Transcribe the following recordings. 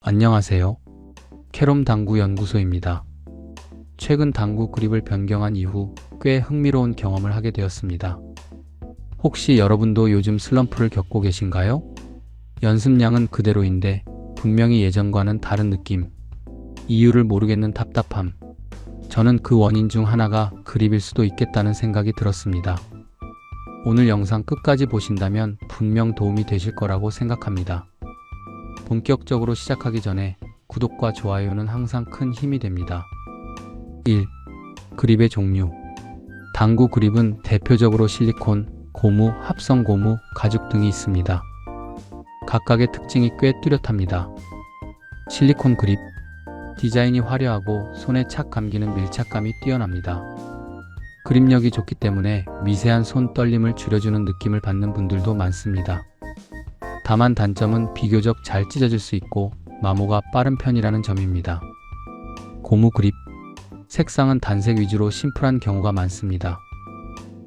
안녕하세요. 캐롬 당구 연구소입니다. 최근 당구 그립을 변경한 이후 꽤 흥미로운 경험을 하게 되었습니다. 혹시 여러분도 요즘 슬럼프를 겪고 계신가요? 연습량은 그대로인데 분명히 예전과는 다른 느낌, 이유를 모르겠는 답답함. 저는 그 원인 중 하나가 그립일 수도 있겠다는 생각이 들었습니다. 오늘 영상 끝까지 보신다면 분명 도움이 되실 거라고 생각합니다. 본격적으로 시작하기 전에 구독과 좋아요는 항상 큰 힘이 됩니다. 1. 그립의 종류. 당구 그립은 대표적으로 실리콘, 고무, 합성 고무, 가죽 등이 있습니다. 각각의 특징이 꽤 뚜렷합니다. 실리콘 그립. 디자인이 화려하고 손에 착 감기는 밀착감이 뛰어납니다. 그립력이 좋기 때문에 미세한 손 떨림을 줄여주는 느낌을 받는 분들도 많습니다. 다만 단점은 비교적 잘 찢어질 수 있고 마모가 빠른 편이라는 점입니다. 고무 그립. 색상은 단색 위주로 심플한 경우가 많습니다.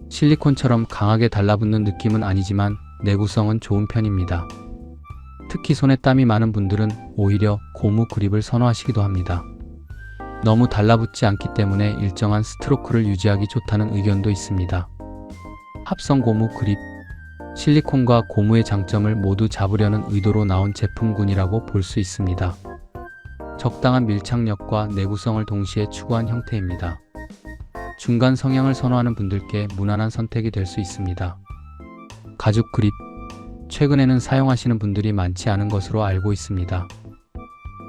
실리콘처럼 강하게 달라붙는 느낌은 아니지만 내구성은 좋은 편입니다. 특히 손에 땀이 많은 분들은 오히려 고무 그립을 선호하시기도 합니다. 너무 달라붙지 않기 때문에 일정한 스트로크를 유지하기 좋다는 의견도 있습니다. 합성 고무 그립. 실리콘과 고무의 장점을 모두 잡으려는 의도로 나온 제품군이라고 볼 수 있습니다. 적당한 밀착력과 내구성을 동시에 추구한 형태입니다. 중간 성향을 선호하는 분들께 무난한 선택이 될 수 있습니다. 가죽 그립. 최근에는 사용하시는 분들이 많지 않은 것으로 알고 있습니다.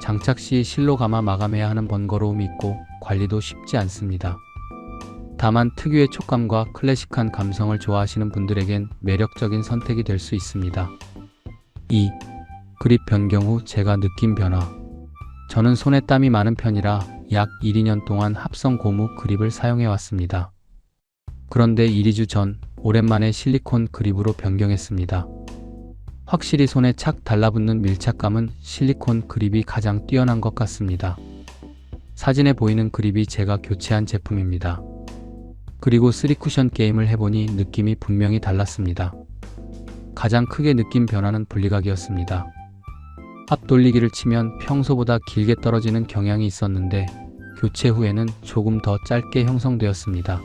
장착 시 실로 감아 마감해야 하는 번거로움이 있고 관리도 쉽지 않습니다. 다만 특유의 촉감과 클래식한 감성을 좋아하시는 분들에겐 매력적인 선택이 될 수 있습니다. 2. 그립 변경 후 제가 느낀 변화. 저는 손에 땀이 많은 편이라 약 1-2년 동안 합성 고무 그립을 사용해 왔습니다. 그런데 1-2주 전 오랜만에 실리콘 그립으로 변경했습니다. 확실히 손에 착 달라붙는 밀착감은 실리콘 그립이 가장 뛰어난 것 같습니다. 사진에 보이는 그립이 제가 교체한 제품입니다. 그리고 3쿠션 게임을 해보니 느낌이 분명히 달랐습니다. 가장 크게 느낀 변화는 분리각이었습니다. 앞 돌리기를 치면 평소보다 길게 떨어지는 경향이 있었는데 교체 후에는 조금 더 짧게 형성되었습니다.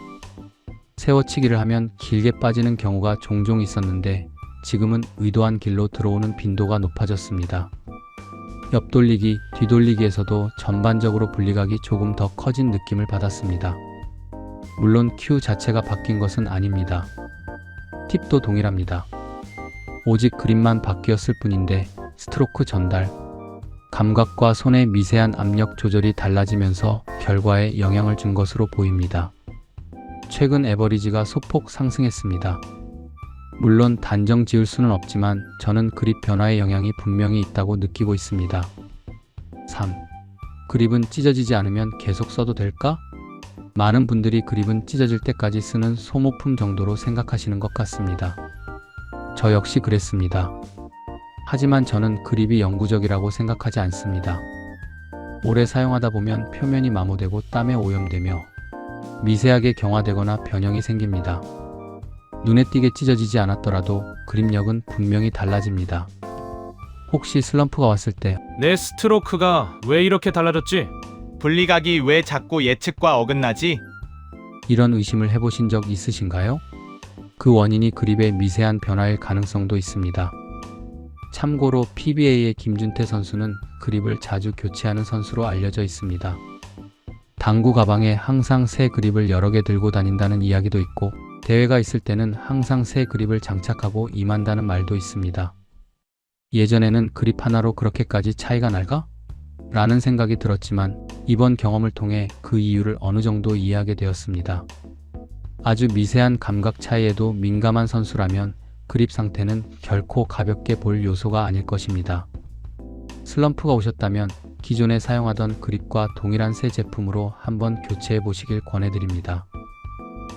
세워치기를 하면 길게 빠지는 경우가 종종 있었는데 지금은 의도한 길로 들어오는 빈도가 높아졌습니다. 옆 돌리기, 뒤돌리기에서도 전반적으로 분리각이 조금 더 커진 느낌을 받았습니다. 물론 큐 자체가 바뀐 것은 아닙니다. 팁도 동일합니다. 오직 그립만 바뀌었을 뿐인데 스트로크 전달, 감각과 손의 미세한 압력 조절이 달라지면서 결과에 영향을 준 것으로 보입니다. 최근 에버리지가 소폭 상승했습니다. 물론 단정 지을 수는 없지만 저는 그립 변화의 영향이 분명히 있다고 느끼고 있습니다. 3. 그립은 찢어지지 않으면 계속 써도 될까? 많은 분들이 그립은 찢어질 때까지 쓰는 소모품 정도로 생각하시는 것 같습니다. 저 역시 그랬습니다. 하지만 저는 그립이 영구적이라고 생각하지 않습니다. 오래 사용하다 보면 표면이 마모되고 땀에 오염되며 미세하게 경화되거나 변형이 생깁니다. 눈에 띄게 찢어지지 않았더라도 그립력은 분명히 달라집니다. 혹시 슬럼프가 왔을 때 내 스트로크가 왜 이렇게 달라졌지? 분리각이 왜 자꾸 예측과 어긋나지? 이런 의심을 해보신 적 있으신가요? 그 원인이 그립의 미세한 변화일 가능성도 있습니다. 참고로 PBA의 김준태 선수는 그립을 자주 교체하는 선수로 알려져 있습니다. 당구 가방에 항상 새 그립을 여러 개 들고 다닌다는 이야기도 있고 대회가 있을 때는 항상 새 그립을 장착하고 임한다는 말도 있습니다. 예전에는 그립 하나로 그렇게까지 차이가 날까? 라는 생각이 들었지만 이번 경험을 통해 그 이유를 어느 정도 이해하게 되었습니다. 아주 미세한 감각 차이에도 민감한 선수라면 그립 상태는 결코 가볍게 볼 요소가 아닐 것입니다. 슬럼프가 오셨다면 기존에 사용하던 그립과 동일한 새 제품으로 한번 교체해 보시길 권해드립니다.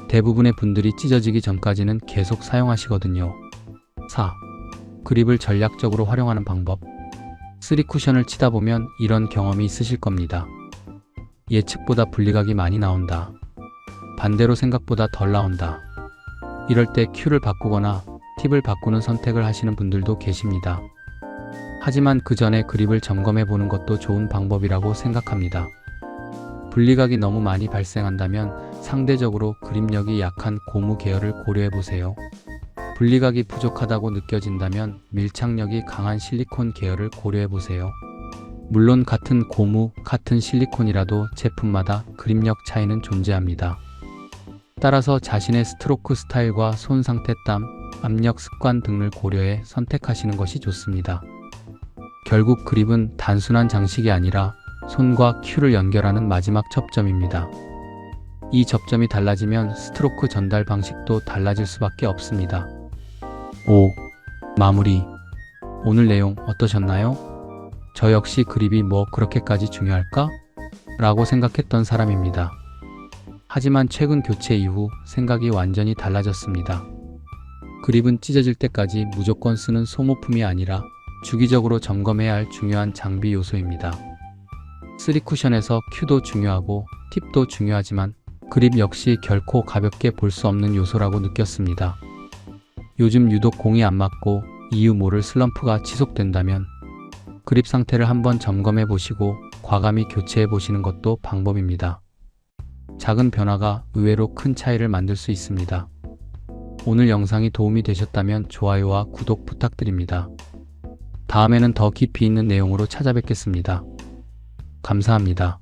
대부분의 분들이 찢어지기 전까지는 계속 사용하시거든요. 4. 그립을 전략적으로 활용하는 방법. 3쿠션을 치다 보면 이런 경험이 있으실 겁니다. 예측보다 분리각이 많이 나온다. 반대로 생각보다 덜 나온다. 이럴 때 큐를 바꾸거나 팁을 바꾸는 선택을 하시는 분들도 계십니다. 하지만 그 전에 그립을 점검해 보는 것도 좋은 방법이라고 생각합니다. 분리각이 너무 많이 발생한다면 상대적으로 그립력이 약한 고무 계열을 고려해 보세요. 분리각이 부족하다고 느껴진다면 밀착력이 강한 실리콘 계열을 고려해 보세요. 물론 같은 고무, 같은 실리콘이라도 제품마다 그립력 차이는 존재합니다. 따라서 자신의 스트로크 스타일과 손 상태 땀, 압력 습관 등을 고려해 선택하시는 것이 좋습니다. 결국 그립은 단순한 장식이 아니라 손과 큐를 연결하는 마지막 접점입니다. 이 접점이 달라지면 스트로크 전달 방식도 달라질 수밖에 없습니다. 5. 마무리. 오늘 내용 어떠셨나요? 저 역시 그립이 뭐 그렇게까지 중요할까? 라고 생각했던 사람입니다. 하지만 최근 교체 이후 생각이 완전히 달라졌습니다. 그립은 찢어질 때까지 무조건 쓰는 소모품이 아니라 주기적으로 점검해야 할 중요한 장비 요소입니다. 3쿠션에서 큐도 중요하고 팁도 중요하지만 그립 역시 결코 가볍게 볼 수 없는 요소라고 느꼈습니다. 요즘 유독 공이 안 맞고 이유 모를 슬럼프가 지속된다면 그립 상태를 한번 점검해 보시고 과감히 교체해 보시는 것도 방법입니다. 작은 변화가 의외로 큰 차이를 만들 수 있습니다. 오늘 영상이 도움이 되셨다면 좋아요와 구독 부탁드립니다. 다음에는 더 깊이 있는 내용으로 찾아뵙겠습니다. 감사합니다.